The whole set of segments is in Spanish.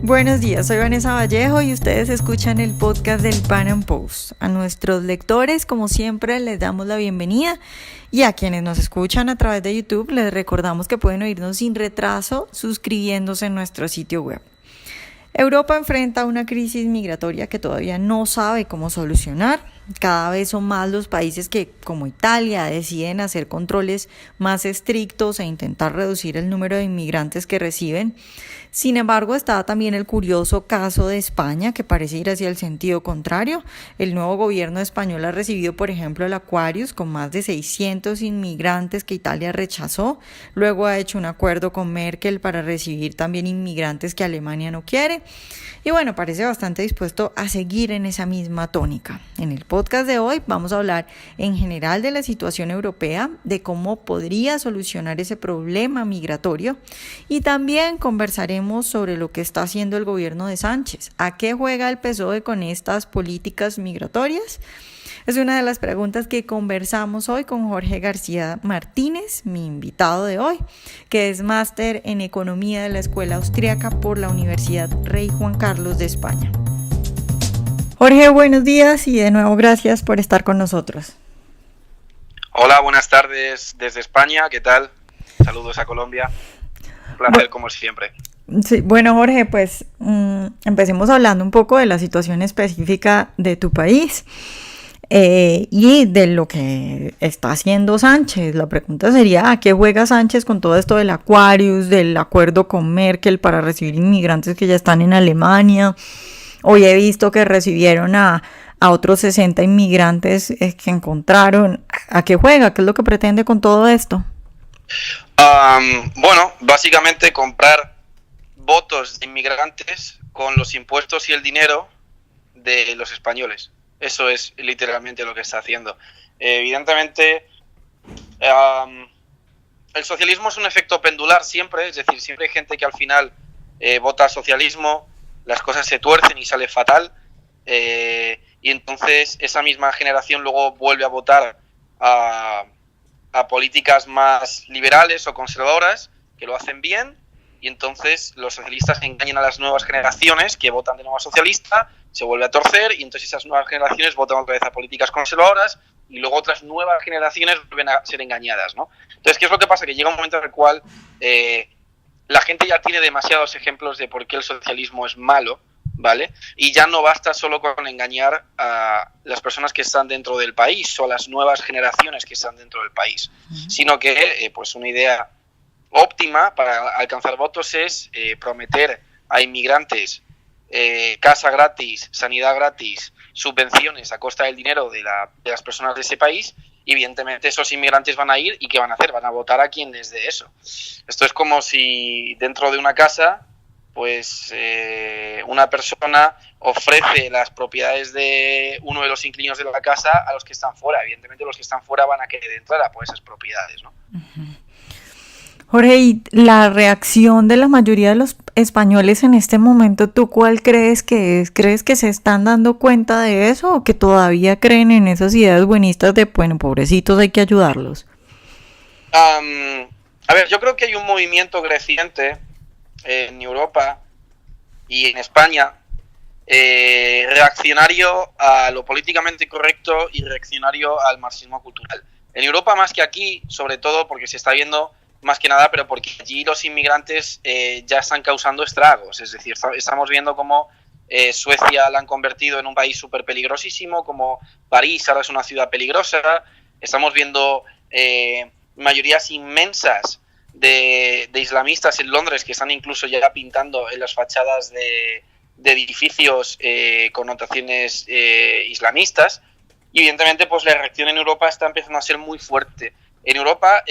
Buenos días, soy Vanessa Vallejo y ustedes escuchan el podcast del Pan Am Post. A nuestros lectores, como siempre, les damos la bienvenida y a quienes nos escuchan a través de YouTube, les recordamos que pueden oírnos sin retraso suscribiéndose en nuestro sitio web. Europa enfrenta una crisis migratoria que todavía no sabe cómo solucionar. Cada vez son más los países que, como Italia, deciden hacer controles más estrictos e intentar reducir el número de inmigrantes que reciben. Sin embargo, está también el curioso caso de España, que parece ir hacia el sentido contrario. El nuevo gobierno español ha recibido, por ejemplo, el Aquarius con más de 600 inmigrantes que Italia rechazó. Luego ha hecho un acuerdo con Merkel para recibir también inmigrantes que Alemania no quiere. Y bueno, parece bastante dispuesto a seguir en esa misma tónica. En el podcast de hoy vamos a hablar en general de la situación europea, de cómo podría solucionar ese problema migratorio y también conversaremos sobre lo que está haciendo el gobierno de Sánchez. ¿A qué juega el PSOE con estas políticas migratorias? Es una de las preguntas que conversamos hoy con Jorge García Martínez, mi invitado de hoy, que es máster en Economía de la Escuela Austriaca por la Universidad Rey Juan Carlos de España. Jorge, buenos días y de nuevo gracias por estar con nosotros. Hola, buenas tardes desde España, ¿qué tal? Saludos a Colombia, un placer como siempre. Sí, bueno, Jorge, pues empecemos hablando un poco de la situación específica de tu país. Y de lo que está haciendo Sánchez. La pregunta sería, ¿a qué juega Sánchez con todo esto del Aquarius, del acuerdo con Merkel para recibir inmigrantes que ya están en Alemania? Hoy he visto que recibieron a otros 60 inmigrantes que encontraron. ¿A qué juega? ¿Qué es lo que pretende con todo esto? Bueno, básicamente comprar votos de inmigrantes con los impuestos y el dinero de los españoles. Eso es literalmente lo que está haciendo. Evidentemente, el socialismo es un efecto pendular siempre, es decir, siempre hay gente que al final vota al socialismo, las cosas se tuercen y sale fatal, y entonces esa misma generación luego vuelve a votar a políticas más liberales o conservadoras, que lo hacen bien, y entonces los socialistas engañan a las nuevas generaciones que votan de nuevo a socialista, se vuelve a torcer y entonces esas nuevas generaciones votan otra vez a políticas conservadoras y luego otras nuevas generaciones vuelven a ser engañadas, ¿no? Entonces, ¿qué es lo que pasa? Que llega un momento en el cual la gente ya tiene demasiados ejemplos de por qué el socialismo es malo, ¿vale? Y ya no basta solo con engañar a las personas que están dentro del país o a las nuevas generaciones que están dentro del país, sino que pues una idea óptima para alcanzar votos es prometer a inmigrantes casa gratis, sanidad gratis, subvenciones a costa del dinero de las personas de ese país, y evidentemente esos inmigrantes van a ir y ¿qué van a hacer? Van a votar a quien les dé eso. Esto es como si dentro de una casa pues una persona ofrece las propiedades de uno de los inquilinos de la casa a los que están fuera. Evidentemente los que están fuera van a querer entrar a por esas propiedades, ¿no? Jorge, ¿y la reacción de la mayoría de los españoles en este momento, tú cuál crees que es? ¿Crees que se están dando cuenta de eso o que todavía creen en esas ideas buenistas de, bueno, pobrecitos, hay que ayudarlos? A ver, yo creo que hay un movimiento creciente en Europa y en España reaccionario a lo políticamente correcto y reaccionario al marxismo cultural. En Europa más que aquí, sobre todo porque se está viendo más que nada, pero porque allí los inmigrantes ya están causando estragos. Es decir, estamos viendo cómo Suecia la han convertido en un país súper peligrosísimo, como París ahora es una ciudad peligrosa. Estamos viendo mayorías inmensas de islamistas en Londres que están incluso ya pintando en las fachadas de edificios connotaciones islamistas. Y evidentemente pues la reacción en Europa está empezando a ser muy fuerte. En Europa,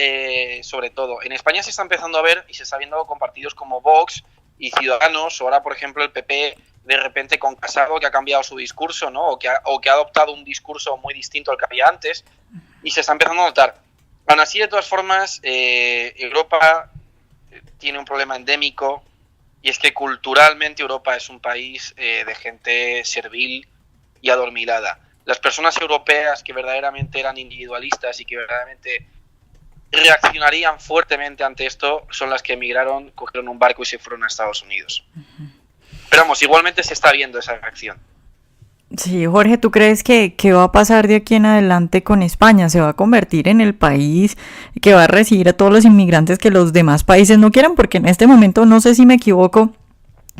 sobre todo. En España se está empezando a ver y se está viendo con partidos como Vox y Ciudadanos, o ahora, por ejemplo, el PP, de repente con Casado, que ha cambiado su discurso, ¿no? O que ha adoptado un discurso muy distinto al que había antes, y se está empezando a notar. Aún así, de todas formas, Europa tiene un problema endémico, y es que culturalmente Europa es un país de gente servil y adormilada. Las personas europeas que verdaderamente eran individualistas y que verdaderamente reaccionarían fuertemente ante esto son las que emigraron, cogieron un barco y se fueron a Estados Unidos. Pero vamos, igualmente se está viendo esa reacción. Sí, Jorge, ¿tú crees que qué va a pasar de aquí en adelante con España? ¿Se va a convertir en el país que va a recibir a todos los inmigrantes que los demás países no quieran? Porque en este momento, no sé si me equivoco,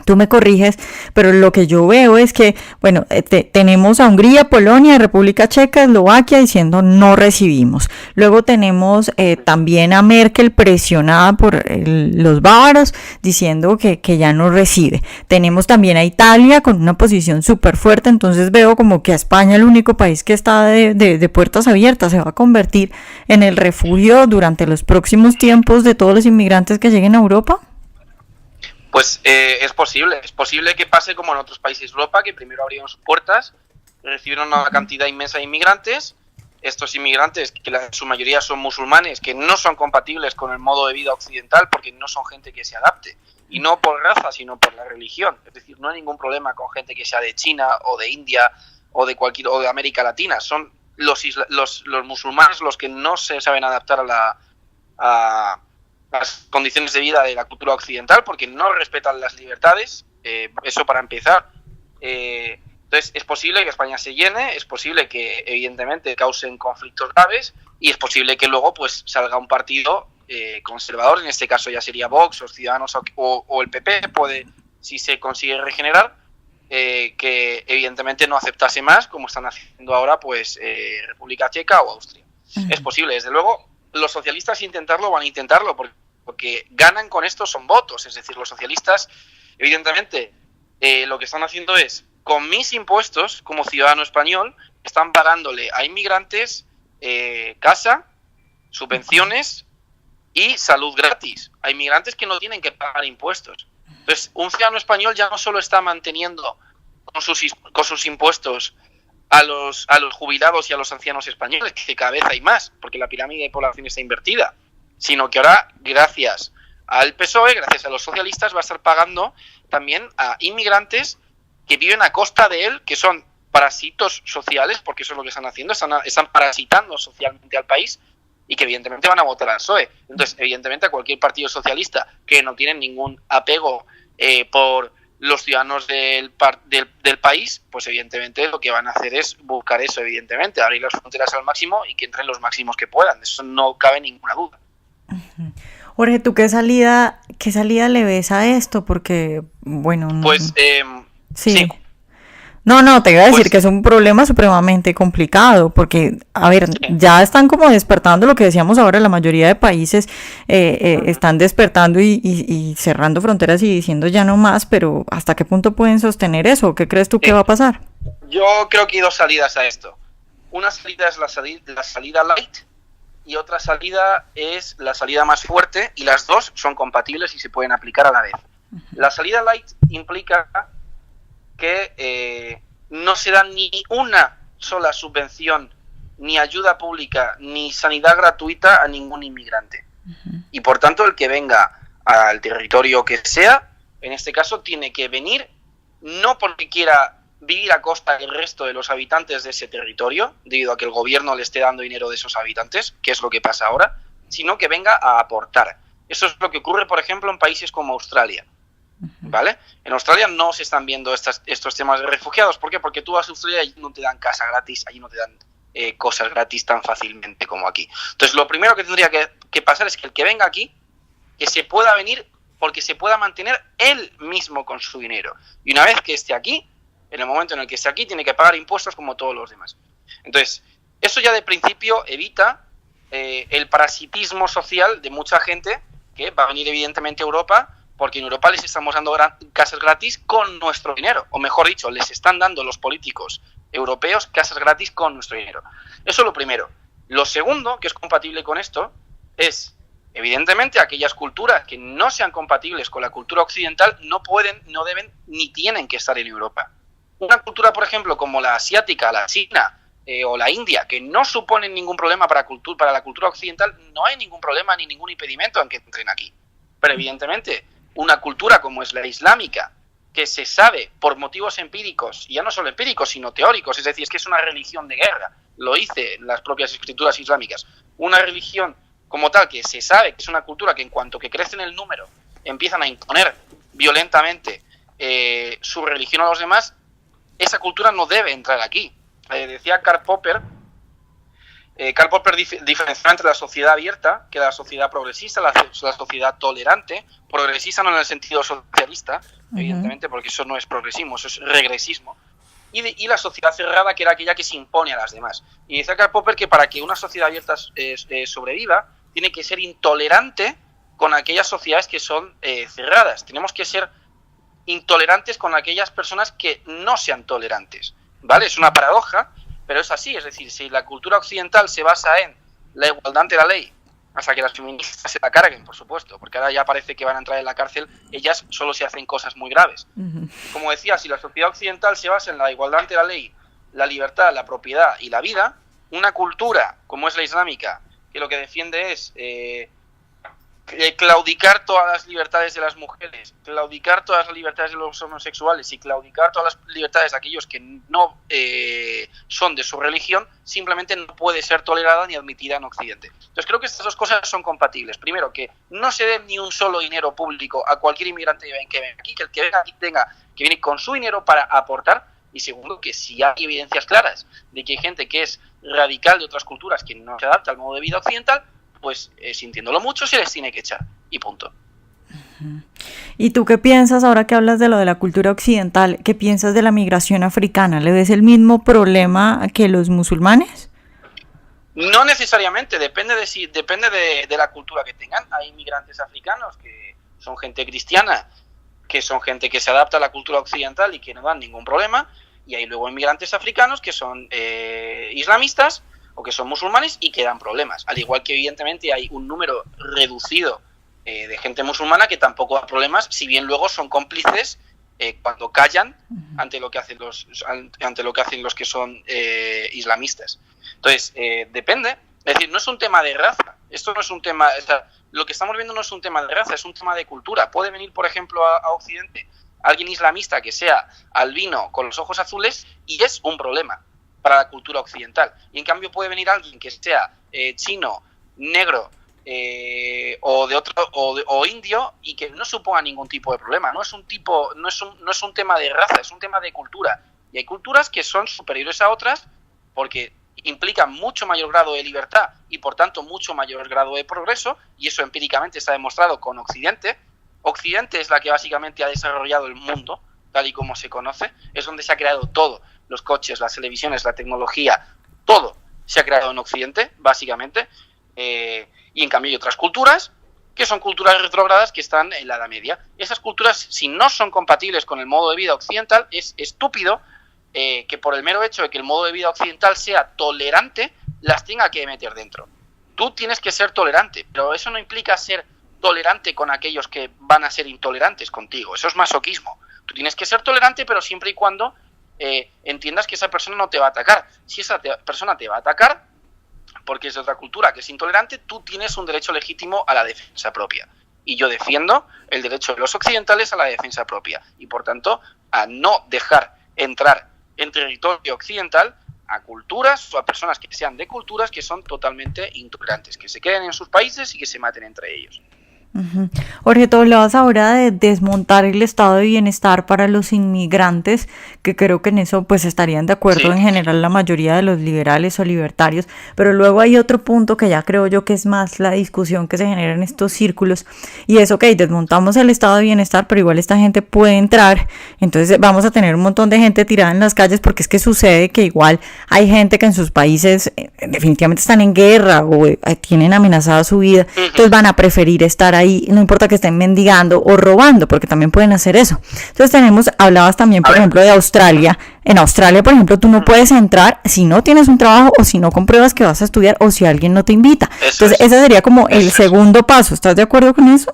tú me corriges, pero lo que yo veo es que, bueno, tenemos a Hungría, Polonia, República Checa, Eslovaquia diciendo no recibimos. Luego tenemos también a Merkel presionada por los bávaros diciendo que ya no recibe. Tenemos también a Italia con una posición súper fuerte, entonces veo como que a España, el único país que está de puertas abiertas, se va a convertir en el refugio durante los próximos tiempos de todos los inmigrantes que lleguen a Europa. Pues es posible que pase como en otros países de Europa, que primero abrieron sus puertas, recibieron una cantidad inmensa de inmigrantes. Estos inmigrantes, que su mayoría son musulmanes, que no son compatibles con el modo de vida occidental porque no son gente que se adapte, y no por raza, sino por la religión. Es decir, no hay ningún problema con gente que sea de China o de India o de América Latina. Son los musulmanes los que no se saben adaptar a las condiciones de vida de la cultura occidental porque no respetan las libertades, eso para empezar. Entonces es posible que España se llene, es posible que evidentemente causen conflictos graves y es posible que luego pues salga un partido conservador, en este caso ya sería Vox o Ciudadanos o el PP, puede, si se consigue regenerar, que evidentemente no aceptase más como están haciendo ahora pues República Checa o Austria. Es posible, desde luego. Los socialistas intentarlo van a intentarlo porque ganan con esto son votos, es decir, los socialistas evidentemente lo que están haciendo es con mis impuestos como ciudadano español están pagándole a inmigrantes casa, subvenciones y salud gratis a inmigrantes que no tienen que pagar impuestos. Entonces un ciudadano español ya no solo está manteniendo con sus impuestos a los jubilados y a los ancianos españoles, que cada vez hay más, porque la pirámide de población está invertida, sino que ahora, gracias al PSOE, gracias a los socialistas, va a estar pagando también a inmigrantes que viven a costa de él, que son parásitos sociales, porque eso es lo que están haciendo, están parasitando socialmente al país y que evidentemente van a votar al PSOE. Entonces, evidentemente, a cualquier partido socialista que no tiene ningún apego por los ciudadanos del país, pues evidentemente lo que van a hacer es buscar eso, evidentemente, abrir las fronteras al máximo y que entren los máximos que puedan. Eso no cabe ninguna duda. Jorge, ¿tú qué salida le ves a esto? Porque, bueno... Pues, sí. No, te iba a decir pues, que es un problema supremamente complicado, porque, a ver, ya están como despertando lo que decíamos ahora, la mayoría de países están despertando y cerrando fronteras y diciendo ya no más, pero ¿hasta qué punto pueden sostener eso? ¿Qué crees tú que va a pasar? Yo creo que hay dos salidas a esto. Una salida es la salida light y otra salida es la salida más fuerte, y las dos son compatibles y se pueden aplicar a la vez. La salida light implica que no se da ni una sola subvención, ni ayuda pública, ni sanidad gratuita a ningún inmigrante. Y por tanto, el que venga al territorio que sea, en este caso, tiene que venir no porque quiera vivir a costa del resto de los habitantes de ese territorio, debido a que el gobierno le esté dando dinero de esos habitantes, que es lo que pasa ahora, sino que venga a aportar. Eso es lo que ocurre, por ejemplo, en países como Australia. ¿Vale? En Australia no se están viendo estos temas de refugiados. ¿Por qué? Porque tú vas a Australia y allí no te dan casa gratis, allí no te dan cosas gratis tan fácilmente como aquí. Entonces lo primero que tendría que pasar es que el que venga aquí, que se pueda venir porque se pueda mantener él mismo con su dinero. Y una vez que esté aquí, en el momento en el que esté aquí, tiene que pagar impuestos como todos los demás. Entonces, eso ya de principio evita el parasitismo social de mucha gente que va a venir evidentemente a Europa, porque en Europa les estamos dando casas gratis con nuestro dinero, o mejor dicho, les están dando los políticos europeos casas gratis con nuestro dinero. Eso es lo primero. Lo segundo, que es compatible con esto, es, evidentemente, aquellas culturas que no sean compatibles con la cultura occidental no pueden, no deben, ni tienen que estar en Europa. Una cultura, por ejemplo, como la asiática, la china o la india, que no suponen ningún problema para la cultura occidental, no hay ningún problema ni ningún impedimento en que entren aquí. Pero evidentemente, una cultura como es la islámica, que se sabe por motivos empíricos, y ya no solo empíricos, sino teóricos, es decir, es que es una religión de guerra, lo dice en las propias escrituras islámicas, una religión como tal que se sabe que es una cultura que en cuanto que crece en el número, empiezan a imponer violentamente su religión a los demás, esa cultura no debe entrar aquí. Decía Karl Popper diferenciaba entre la sociedad abierta, que la sociedad progresista, la sociedad tolerante, progresista no en el sentido socialista, evidentemente, porque eso no es progresismo, eso es regresismo, y la sociedad cerrada, que era aquella que se impone a las demás. Y decía Karl Popper que para que una sociedad abierta sobreviva, tiene que ser intolerante con aquellas sociedades que son cerradas. Tenemos que ser intolerantes con aquellas personas que no sean tolerantes, ¿vale? Es una paradoja, pero es así. Es decir, si la cultura occidental se basa en la igualdad ante la ley, hasta que las feministas se la carguen, por supuesto, porque ahora ya parece que van a entrar en la cárcel ellas solo si hacen cosas muy graves. Como decía, si la sociedad occidental se basa en la igualdad ante la ley, la libertad, la propiedad y la vida, una cultura como es la islámica, que lo que defiende es claudicar todas las libertades de las mujeres, claudicar todas las libertades de los homosexuales y claudicar todas las libertades de aquellos que no son de su religión, simplemente no puede ser tolerada ni admitida en Occidente. Entonces creo que estas dos cosas son compatibles. Primero, que no se dé ni un solo dinero público a cualquier inmigrante que venga aquí, que el que venga aquí tenga que venir con su dinero para aportar. Y segundo, que si hay evidencias claras de que hay gente que es radical de otras culturas que no se adapta al modo de vida occidental, pues sintiéndolo mucho se les tiene que echar y punto. ¿Y tú qué piensas ahora que hablas de lo de la cultura occidental? ¿Qué piensas de la migración africana? ¿Le ves el mismo problema que los musulmanes? No necesariamente, depende de la cultura que tengan. Hay inmigrantes africanos que son gente cristiana, que son gente que se adapta a la cultura occidental y que no dan ningún problema, y hay luego inmigrantes africanos que son islamistas o que son musulmanes y que dan problemas. Al igual que evidentemente hay un número reducido de gente musulmana que tampoco da problemas, si bien luego son cómplices cuando callan ante lo que hacen los que son islamistas. Entonces, depende. Es decir, no es un tema de raza. Esto no es un tema... O sea, lo que estamos viendo no es un tema de raza, es un tema de cultura. Puede venir, por ejemplo, a Occidente alguien islamista que sea albino con los ojos azules y es un problema para la cultura occidental. Y en cambio puede venir alguien que sea chino, negro o indio y que no suponga ningún tipo de problema. No es un tema de raza, es un tema de cultura. Y hay culturas que son superiores a otras porque implican mucho mayor grado de libertad y por tanto mucho mayor grado de progreso, y eso empíricamente está demostrado con Occidente. Occidente es la que básicamente ha desarrollado el mundo tal y como se conoce, es donde se ha creado todo, los coches, las televisiones, la tecnología, todo se ha creado en Occidente básicamente, y en cambio hay otras culturas que son culturas retrógradas que están en la Edad Media. Esas culturas, si no son compatibles con el modo de vida occidental, es estúpido que por el mero hecho de que el modo de vida occidental sea tolerante, las tenga que meter dentro. Tú tienes que ser tolerante, pero eso no implica ser tolerante con aquellos que van a ser intolerantes contigo. Eso es masoquismo. Tú tienes que ser tolerante, pero siempre y cuando entiendas que esa persona no te va a atacar. Si esa persona te va a atacar porque es de otra cultura que es intolerante, tú tienes un derecho legítimo a la defensa propia. Y yo defiendo el derecho de los occidentales a la defensa propia. Y por tanto, a no dejar entrar en territorio occidental a culturas o a personas que sean de culturas que son totalmente intolerantes, que se queden en sus países y que se maten entre ellos. Jorge, tú hablabas ahora de desmontar el estado de bienestar para los inmigrantes, que creo que en eso pues estarían de acuerdo en general la mayoría de los liberales o libertarios, pero luego hay otro punto que ya creo yo que es más la discusión que se genera en estos círculos, y es, ok, desmontamos el estado de bienestar, pero igual esta gente puede entrar, entonces vamos a tener un montón de gente tirada en las calles, porque es que sucede que igual hay gente que en sus países definitivamente están en guerra o tienen amenazada su vida, entonces van a preferir estar ahí, no importa que estén mendigando o robando, porque también pueden hacer eso. Entonces hablabas también, por ejemplo, de Australia. En Australia, por ejemplo, tú no puedes entrar si no tienes un trabajo o si no compruebas que vas a estudiar o si alguien no te invita. Entonces, ese sería como el segundo paso. ¿Estás de acuerdo con eso?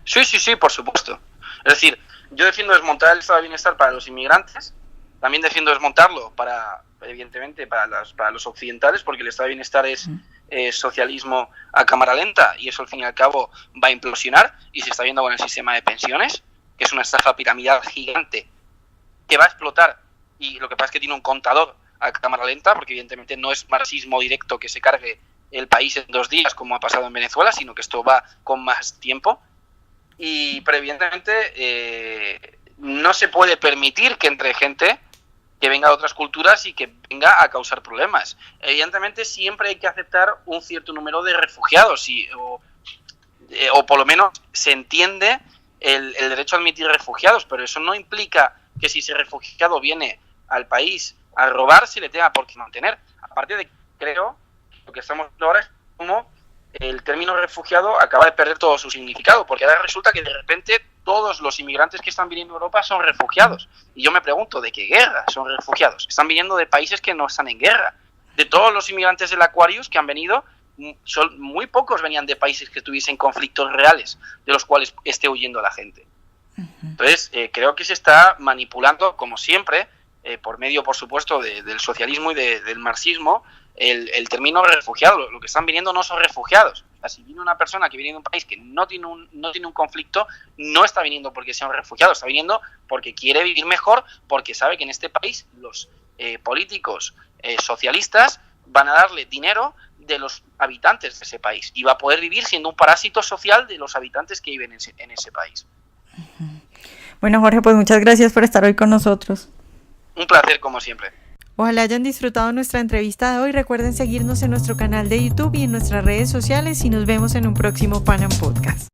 Sí, por supuesto. Es decir, yo defiendo desmontar el estado de bienestar para los inmigrantes, también defiendo desmontarlo evidentemente para los occidentales, porque el estado de bienestar es socialismo a cámara lenta y eso al fin y al cabo va a implosionar, y se está viendo con el sistema de pensiones, que es una estafa piramidal gigante que va a explotar, y lo que pasa es que tiene un contador a cámara lenta, porque evidentemente no es marxismo directo que se cargue el país en 2 días como ha pasado en Venezuela, sino que esto va con más tiempo. pero evidentemente no se puede permitir que entre gente que venga de otras culturas y que venga a causar problemas. Evidentemente siempre hay que aceptar un cierto número de refugiados o por lo menos se entiende el derecho a admitir refugiados, pero eso no implica que si ese refugiado viene al país a robar se le tenga por qué mantener. Aparte de que creo que lo que estamos viendo ahora es como el término refugiado acaba de perder todo su significado, porque ahora resulta que de repente todos los inmigrantes que están viniendo a Europa son refugiados. Y yo me pregunto, ¿de qué guerra son refugiados? Están viniendo de países que no están en guerra. De todos los inmigrantes del Aquarius que han venido, muy pocos venían de países que tuviesen conflictos reales, de los cuales esté huyendo la gente. Entonces, creo que se está manipulando, como siempre, por medio, por supuesto, del socialismo y del marxismo, el término refugiado. Lo que están viniendo no son refugiados. O sea, si viene una persona que viene de un país que no tiene un conflicto, no está viniendo porque sea un refugiado, está viniendo porque quiere vivir mejor, porque sabe que en este país los políticos socialistas van a darle dinero de los habitantes de ese país y va a poder vivir siendo un parásito social de los habitantes que viven en ese país. Bueno, Jorge, pues muchas gracias por estar hoy con nosotros. Un placer, como siempre. Ojalá hayan disfrutado nuestra entrevista de hoy. Recuerden seguirnos en nuestro canal de YouTube y en nuestras redes sociales y nos vemos en un próximo Panam Podcast.